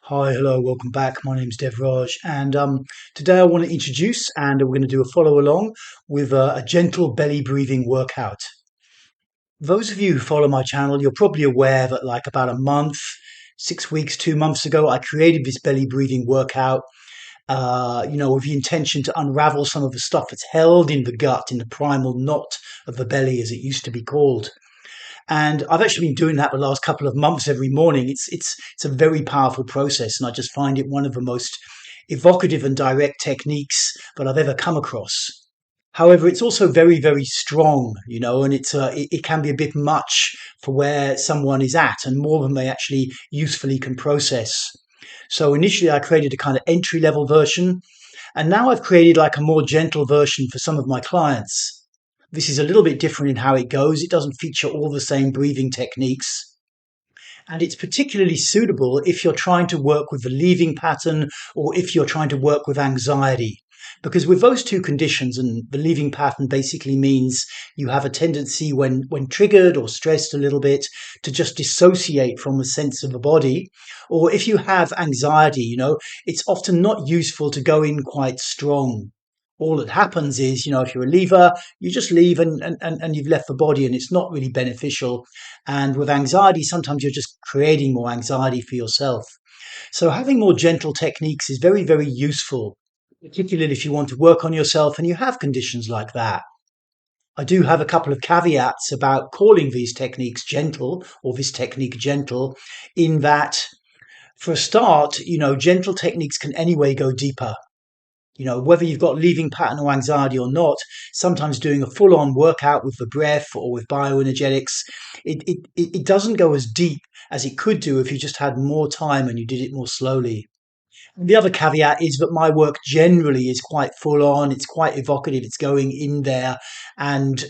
Hi, hello, welcome back. My name's Devraj, and today I want to introduce and we're going to do a follow along with a gentle belly breathing workout. Those of you who follow my channel, you're probably aware that, like about a month, 6 weeks, 2 months ago, I created this belly breathing workout. With the intention to unravel some of the stuff that's held in the gut, in the primal knot of the belly, as it used to be called. And I've actually been doing that the last couple of months every morning. It's a very powerful process, and I just find it one of the most evocative and direct techniques that I've ever come across. However, it's also very, very strong, and it can be a bit much for where someone is at, and more than they actually usefully can process. So initially, I created a kind of entry level version, and now I've created like a more gentle version for some of my clients. This is a little bit different in how it goes. It doesn't feature all the same breathing techniques. And it's particularly suitable if you're trying to work with the leaving pattern or if you're trying to work with anxiety. Because with those two conditions, and the leaving pattern basically means you have a tendency when triggered or stressed a little bit to just dissociate from the sense of the body. Or if you have anxiety, it's often not useful to go in quite strong. All that happens is, if you're a lever, you just leave and you've left the body, and it's not really beneficial. And with anxiety, sometimes you're just creating more anxiety for yourself. So having more gentle techniques is very, very useful, particularly if you want to work on yourself and you have conditions like that. I do have a couple of caveats about calling these techniques gentle, or this technique gentle, in that for a start, gentle techniques can anyway go deeper. Whether you've got leaving pattern or anxiety or not, sometimes doing a full on workout with the breath or with bioenergetics, it doesn't go as deep as it could do if you just had more time and you did it more slowly. And the other caveat is that my work generally is quite full on, it's quite evocative, it's going in there. And,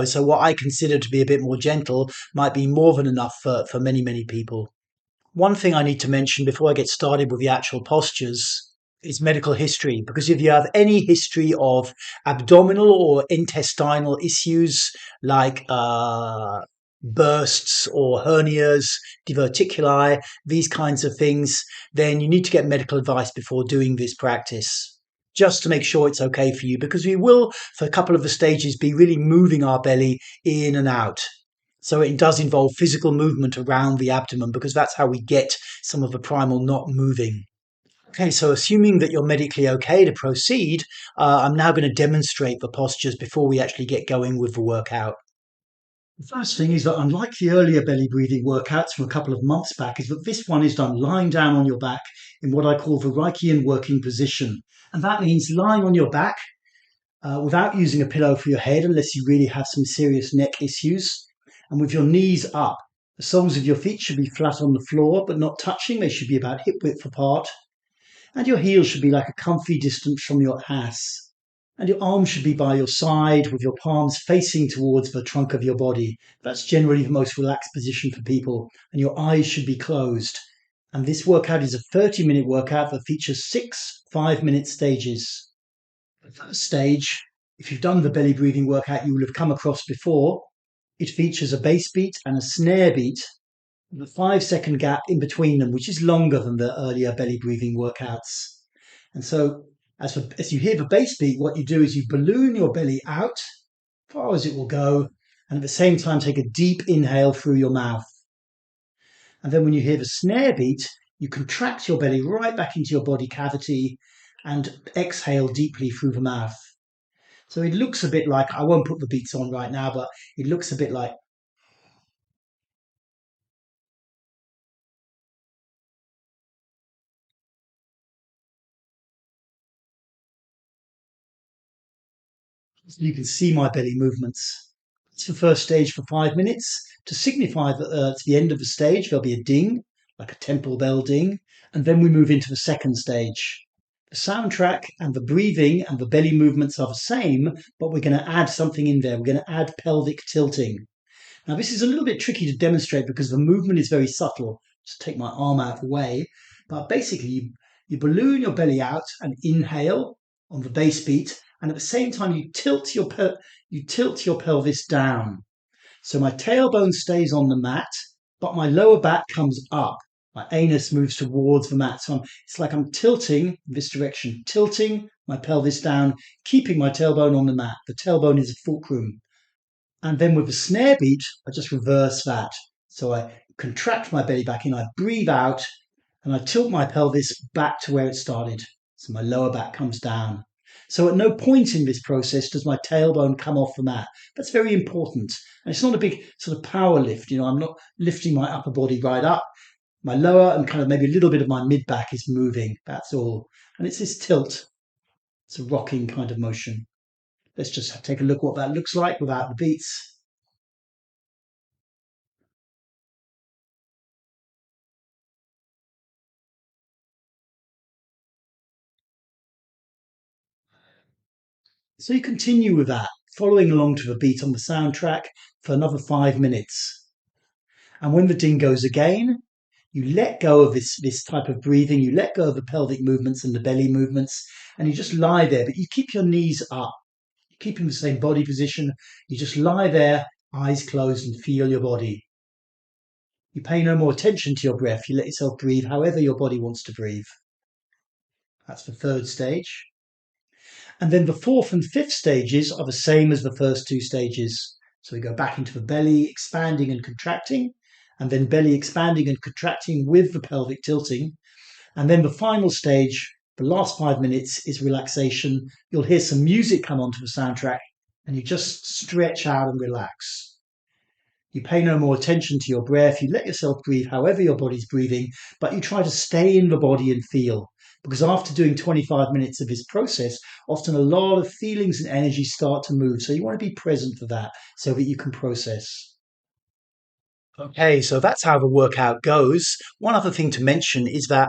so what I consider to be a bit more gentle might be more than enough for many, many people. One thing I need to mention before I get started with the actual postures is medical history, because if you have any history of abdominal or intestinal issues like bursts or hernias, diverticuli, these kinds of things, then you need to get medical advice before doing this practice, just to make sure it's okay for you, because we will, for a couple of the stages, be really moving our belly in and out. So it does involve physical movement around the abdomen, because that's how we get some of the primal knot moving. Okay, so assuming that you're medically okay to proceed, I'm now going to demonstrate the postures before we actually get going with the workout. The first thing is that, unlike the earlier belly breathing workouts from a couple of months back, is that this one is done lying down on your back in what I call the Reichian working position. And that means lying on your back without using a pillow for your head, unless you really have some serious neck issues, and with your knees up. The soles of your feet should be flat on the floor, but not touching. They should be about hip width apart. And your heels should be like a comfy distance from your ass. And your arms should be by your side with your palms facing towards the trunk of your body. That's generally the most relaxed position for people. And your eyes should be closed. And this workout is a 30-minute workout that features 6 5-minute stages. The first stage, if you've done the belly breathing workout you will have come across before, it features a bass beat and a snare beat, the 5-second gap in between them, which is longer than the earlier belly breathing workouts. And so as you hear the bass beat, what you do is you balloon your belly out as far as it will go, and at the same time take a deep inhale through your mouth. And then when you hear the snare beat, you contract your belly right back into your body cavity and exhale deeply through the mouth. So it looks a bit like, I won't put the beats on right now, but it looks a bit like, you can see my belly movements. It's the first stage for 5 minutes. To signify that it's the end of the stage, there'll be a ding, like a temple bell ding, and then we move into the second stage. The soundtrack and the breathing and the belly movements are the same, but we're going to add something in there. We're going to add pelvic tilting. Now, this is a little bit tricky to demonstrate because the movement is very subtle. Just take my arm out of the way. But basically, you balloon your belly out and inhale on the bass beat, and at the same time, you tilt your pelvis down. So my tailbone stays on the mat, but my lower back comes up. My anus moves towards the mat. So it's like I'm tilting this direction, tilting my pelvis down, keeping my tailbone on the mat. The tailbone is a fulcrum. And then with the snare beat, I just reverse that. So I contract my belly back in, I breathe out, and I tilt my pelvis back to where it started. So my lower back comes down. So at no point in this process does my tailbone come off the mat. That's very important. And it's not a big sort of power lift. I'm not lifting my upper body right up. My lower and kind of maybe a little bit of my mid back is moving. That's all. And it's this tilt. It's a rocking kind of motion. Let's just take a look what that looks like without the beats. So you continue with that, following along to the beat on the soundtrack for another 5 minutes. And when the ding goes again, you let go of this type of breathing, you let go of the pelvic movements and the belly movements, and you just lie there, but you keep your knees up. You keep in the same body position. You just lie there, eyes closed, and feel your body. You pay no more attention to your breath. You let yourself breathe however your body wants to breathe. That's the third stage. And then the fourth and fifth stages are the same as the first two stages. So we go back into the belly, expanding and contracting, and then belly expanding and contracting with the pelvic tilting. And then the final stage, the last 5 minutes, is relaxation. You'll hear some music come onto the soundtrack, and you just stretch out and relax. You pay no more attention to your breath. You let yourself breathe however your body's breathing, but you try to stay in the body and feel. Because after doing 25 minutes of this process, often a lot of feelings and energy start to move. So you want to be present for that so that you can process. Okay, so that's how the workout goes. One other thing to mention is that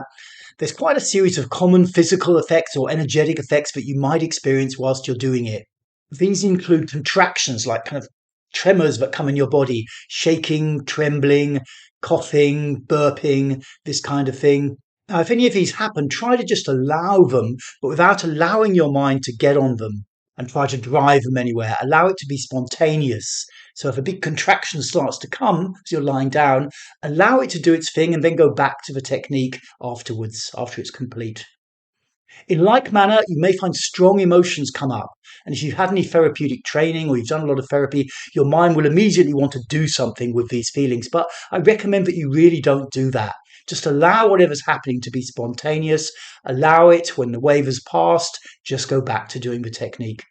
there's quite a series of common physical effects or energetic effects that you might experience whilst you're doing it. These include contractions, like kind of tremors that come in your body, shaking, trembling, coughing, burping, this kind of thing. Now, if any of these happen, try to just allow them, but without allowing your mind to get on them and try to drive them anywhere. Allow it to be spontaneous. So if a big contraction starts to come as you're lying down, allow it to do its thing and then go back to the technique afterwards, after it's complete. In like manner, you may find strong emotions come up. And if you've had any therapeutic training or you've done a lot of therapy, your mind will immediately want to do something with these feelings. But I recommend that you really don't do that. Just allow whatever's happening to be spontaneous. Allow it when the wave has passed. Just go back to doing the technique.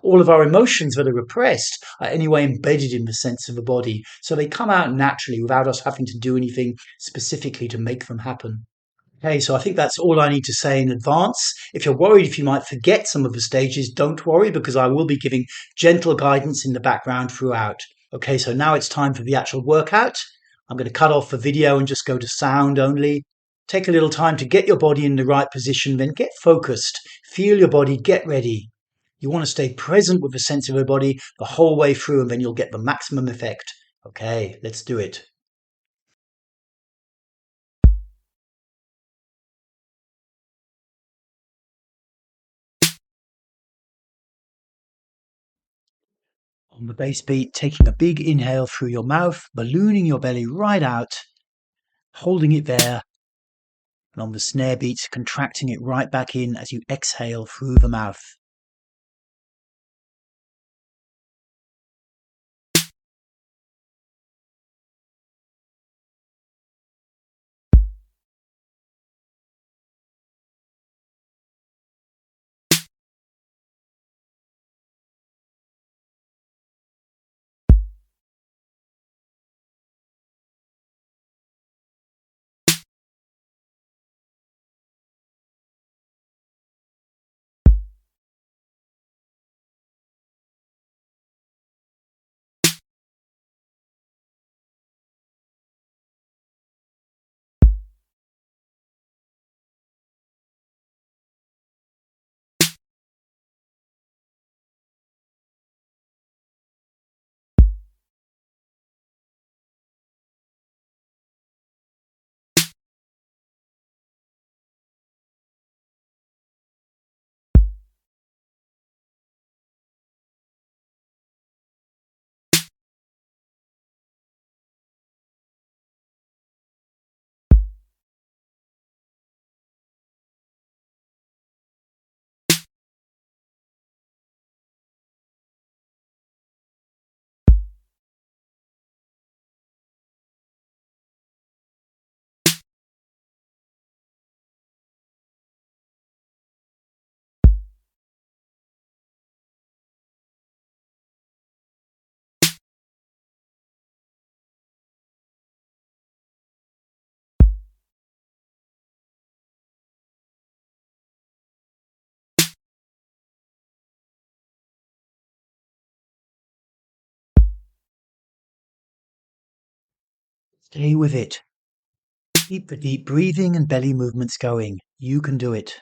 All of our emotions that are repressed are anyway embedded in the sense of the body. So they come out naturally without us having to do anything specifically to make them happen. Okay, so I think that's all I need to say in advance. If you're worried if you might forget some of the stages, don't worry because I will be giving gentle guidance in the background throughout. Okay, so now it's time for the actual workout. I'm going to cut off the video and just go to sound only. Take a little time to get your body in the right position, then get focused. Feel your body, get ready. You want to stay present with the sense of your body the whole way through, and then you'll get the maximum effect. Okay, let's do it. On the bass beat, taking a big inhale through your mouth, ballooning your belly right out, holding it there. And on the snare beat, contracting it right back in as you exhale through the mouth. Stay with it. Keep the deep breathing and belly movements going. You can do it.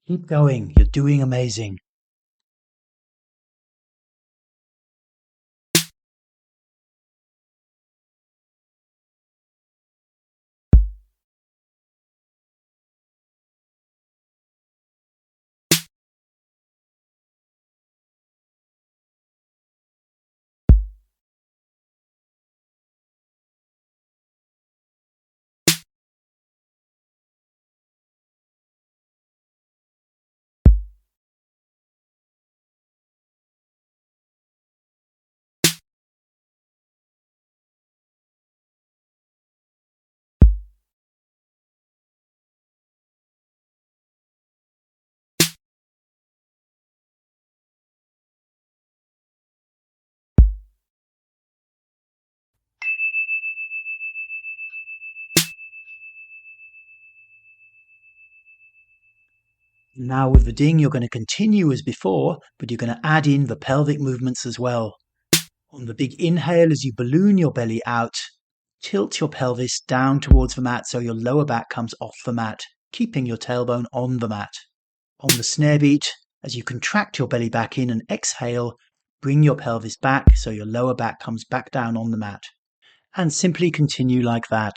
Keep going. You're doing amazing. Now with the ding, you're going to continue as before, but you're going to add in the pelvic movements as well. On the big inhale, as you balloon your belly out, tilt your pelvis down towards the mat so your lower back comes off the mat, keeping your tailbone on the mat. On the snare beat, as you contract your belly back in and exhale, bring your pelvis back so your lower back comes back down on the mat. And simply continue like that.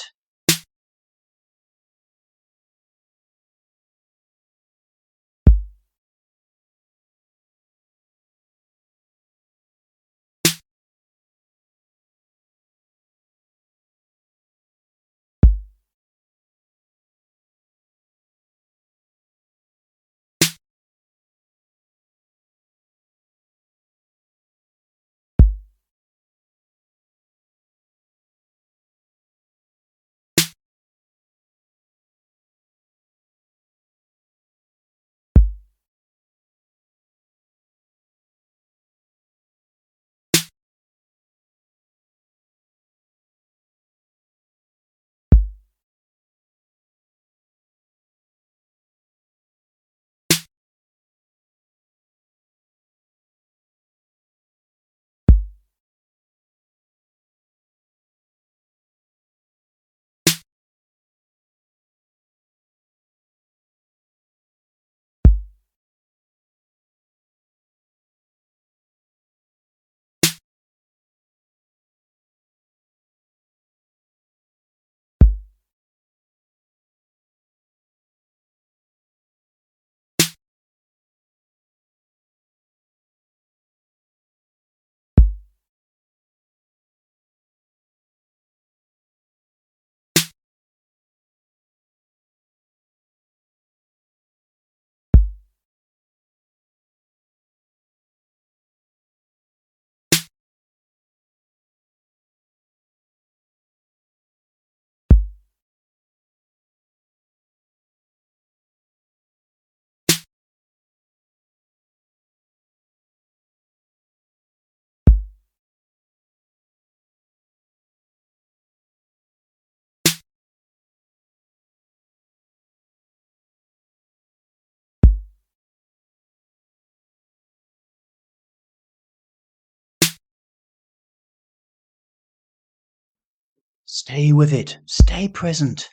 Stay with it. Stay present.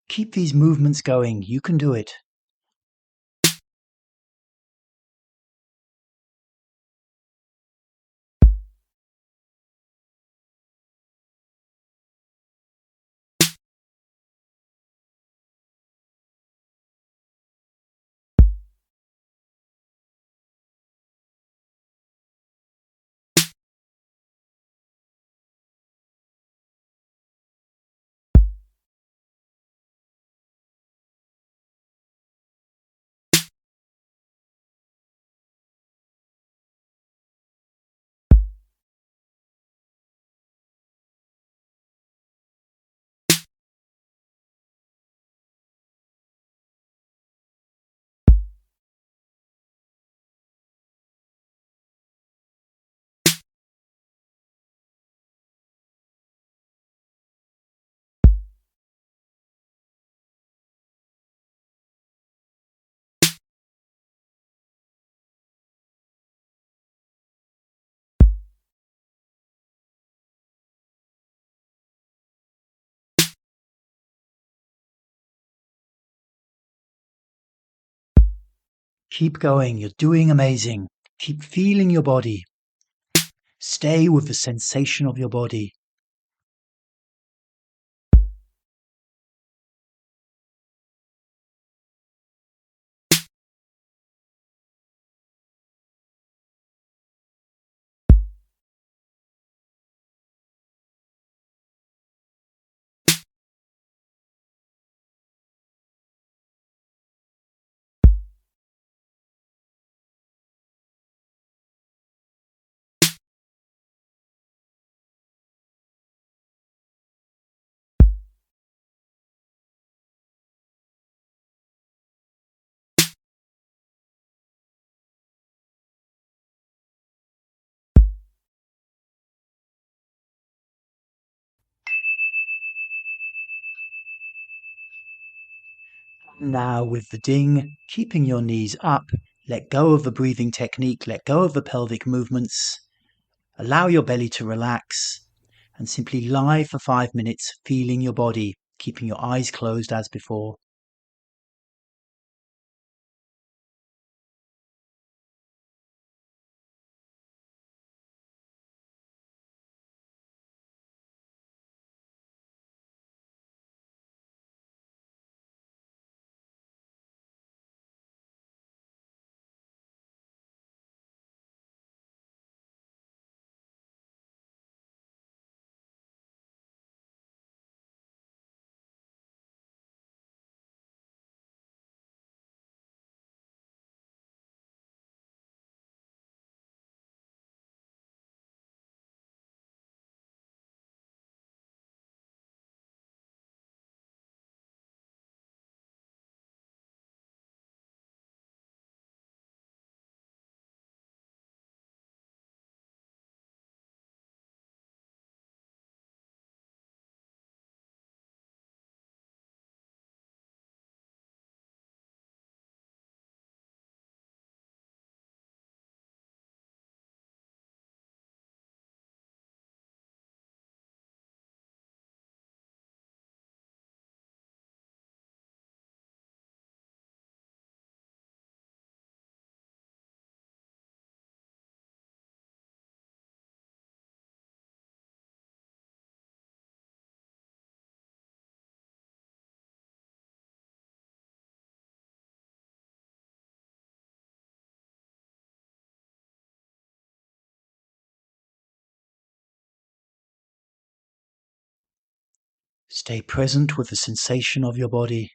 Keep these movements going. You can do it. Keep going. You're doing amazing. Keep feeling your body. Stay with the sensation of your body. Now, with the ding, keeping your knees up, let go of the breathing technique, let go of the pelvic movements, allow your belly to relax, and simply lie for 5 minutes, feeling your body, keeping your eyes closed as before. Stay present with the sensation of your body.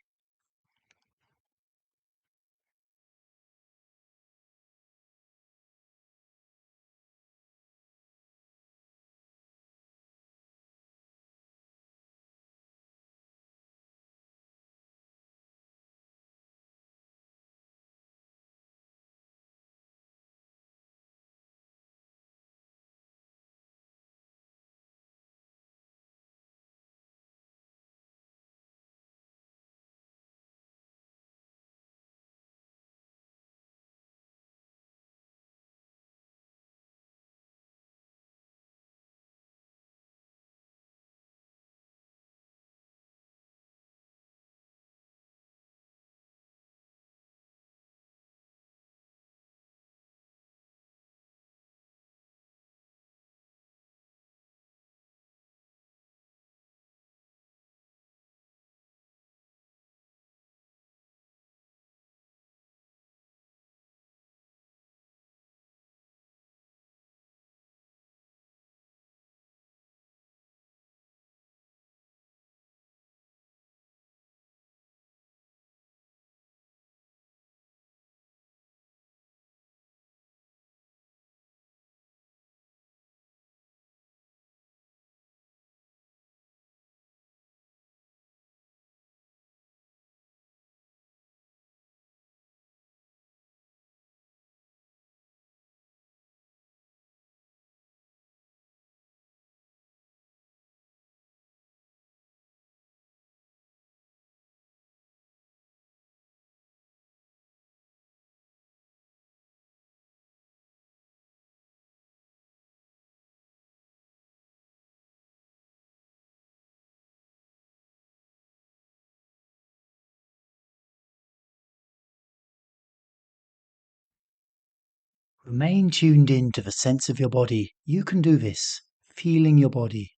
Remain tuned in to the sense of your body. You can do this, feeling your body.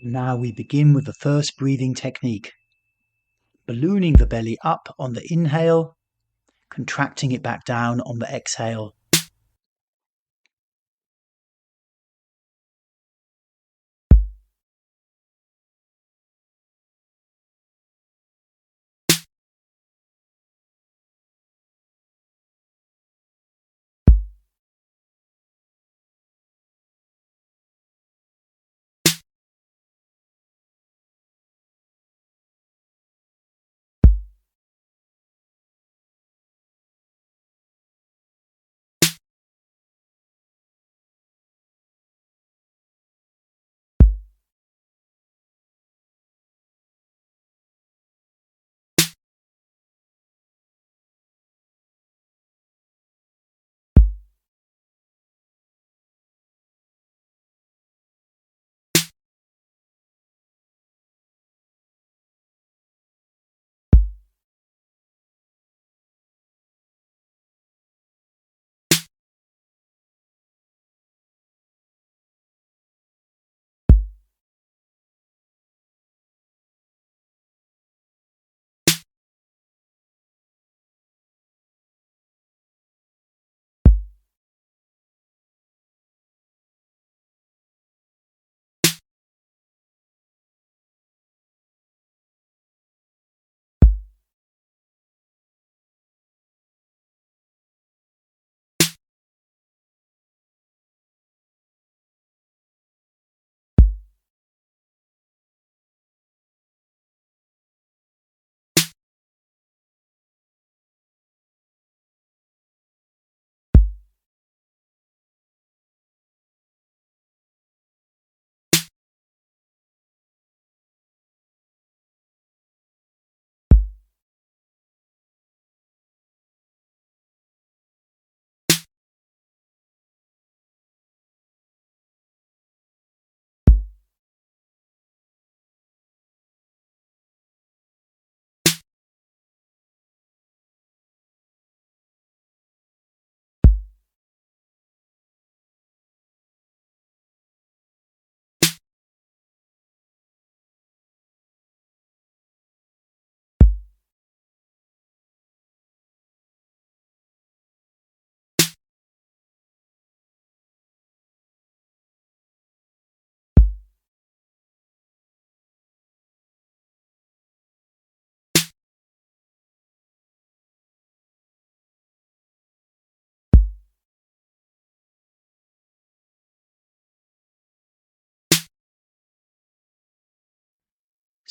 Now we begin with the first breathing technique. Ballooning the belly up on the inhale, contracting it back down on the exhale.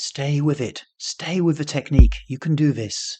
Stay with it. Stay with the technique. You can do this.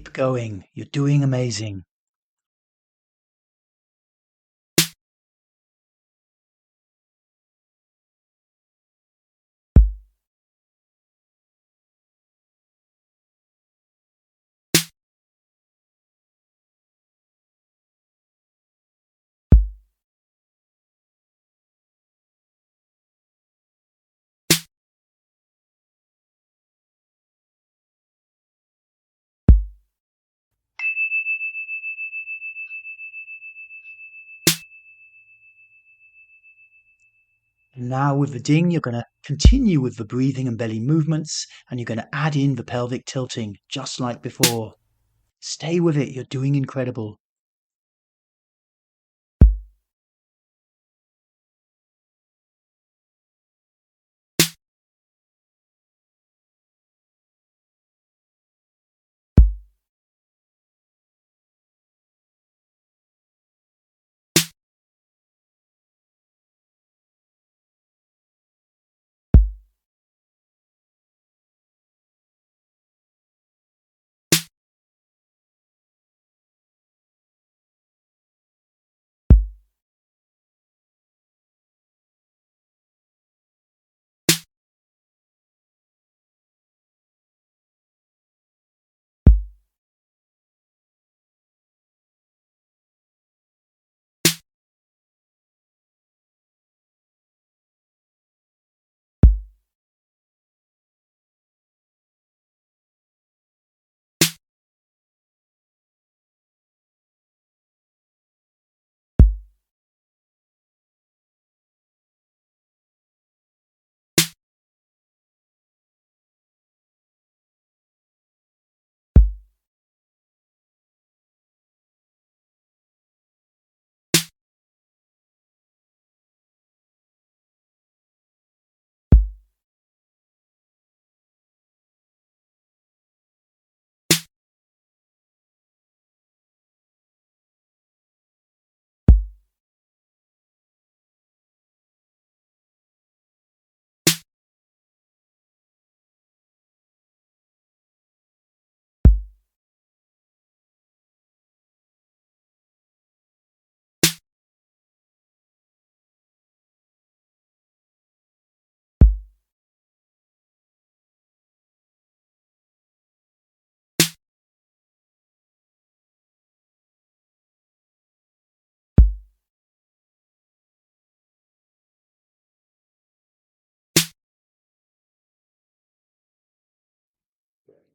Keep going. You're doing amazing. And now with the ding, you're going to continue with the breathing and belly movements, and you're going to add in the pelvic tilting, just like before. Stay with it. You're doing incredible.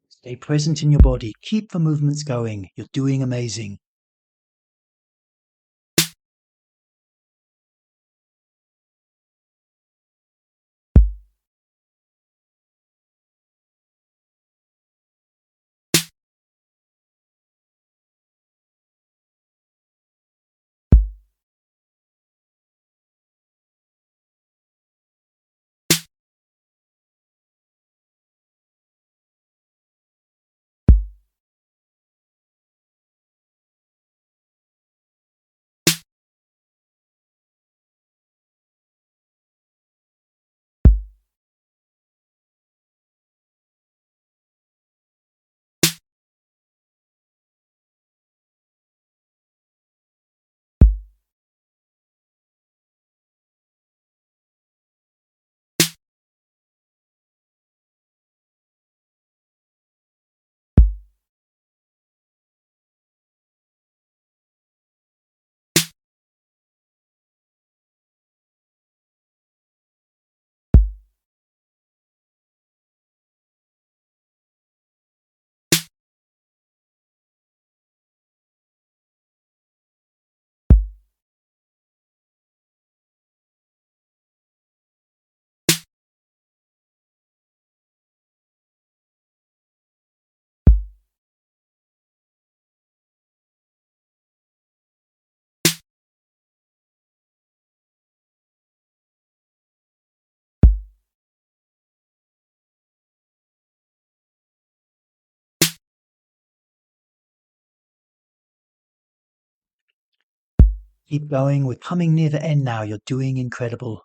Stay present in your body. Keep the movements going. You're doing amazing. Keep going. We're coming near the end now. You're doing incredible.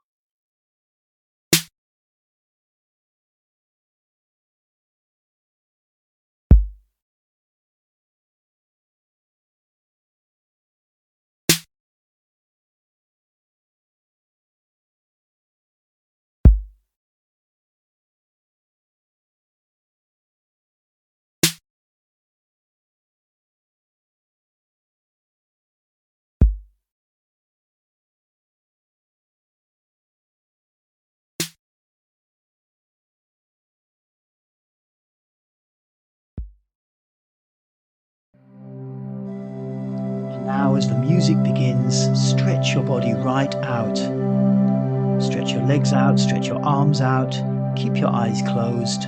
Now, as the music begins, stretch your body right out. Stretch your legs out, stretch your arms out, keep your eyes closed.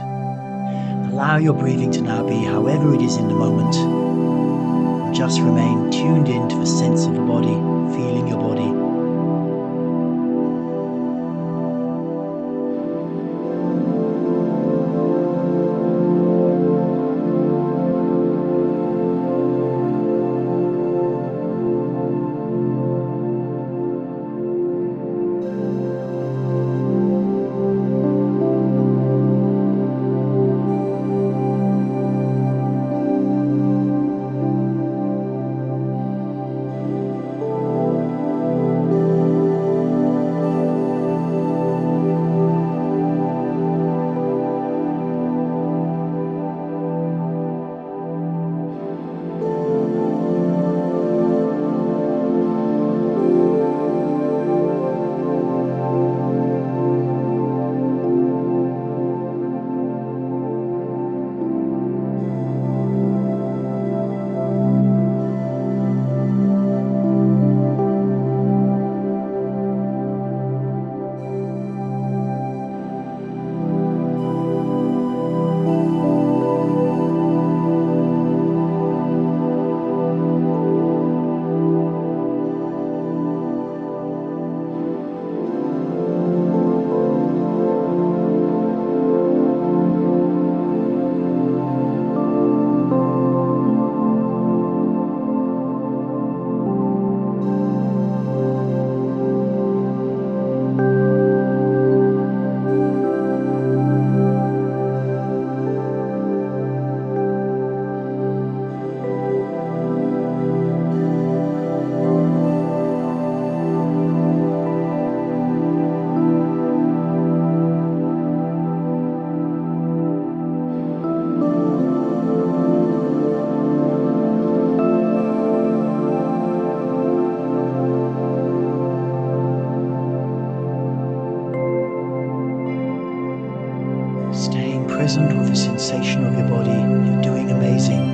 Allow your breathing to now be however it is in the moment. And just remain tuned in to the sense of the body, feeling your body. Staying present with the sensation of your body, you're doing amazing.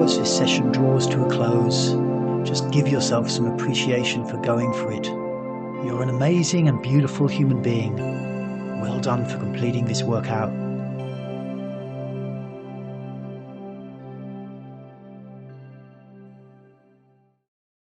As this session draws to a close, just give yourself some appreciation for going for it. You're an amazing and beautiful human being. Well done for completing this workout.